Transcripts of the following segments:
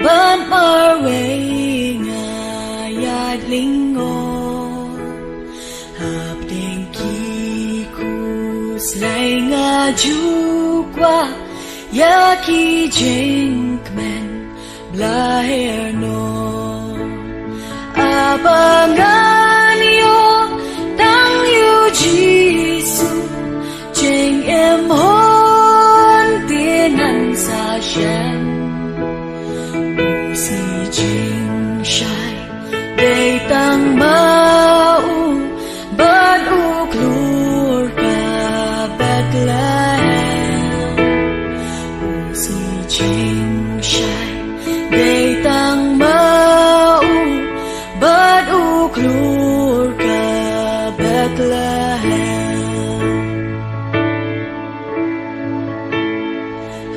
ban marway nga yadlingo hap dengki kuslay nga jukwa yaki jinkmen blaherno abangan yo tang yu jisu jing em hon tinan sa shen si jing shai day tang mau bad u klur ka Bethlehem si jing shai day tang mau bad u klur ka Bethlehem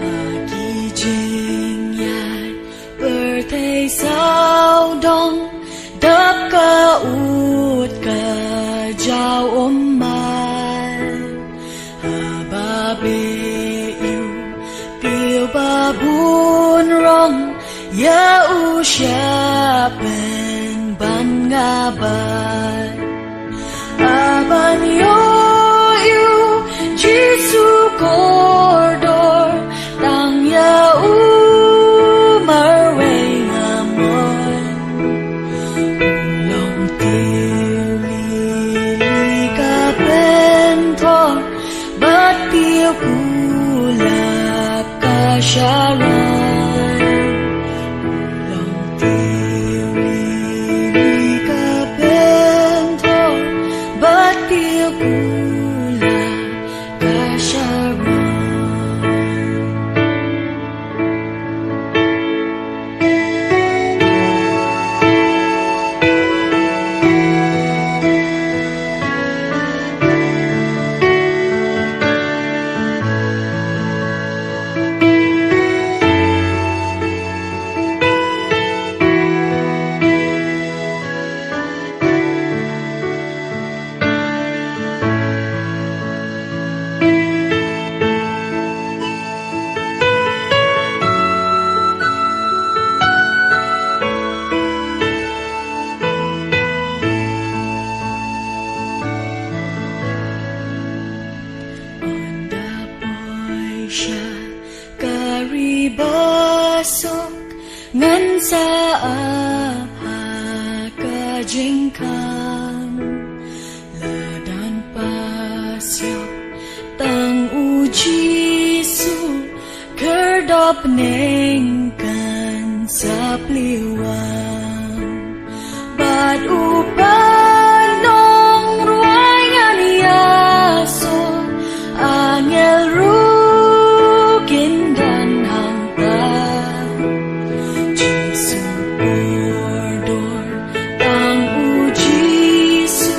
hagi jing yai birthday sao dong đắp ca út ca giao ôm mai ba bê yêu tiêu ba buồn rong ya u shapen ban nga ban aban yo yêu Giêsu cordor tang ya u marway nga mon long tiêu li ka pentor bat tiêu kulap ka sharon long tiêu li ka pentor bat tiêu kulap ka sharon siya karibasok ngan sa apa kajingkang ladan pasyok tang ujisu kerdop nengkan sa pliwang bad upanong ruangan yaso angel dan hangtan Jisu bordor tang ujisu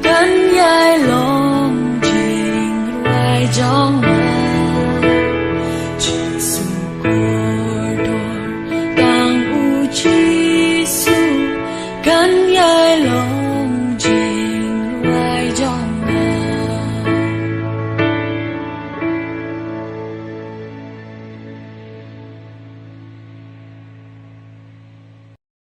kan yai long jing ruai jong Jisu bordor tang ujisu kan yai long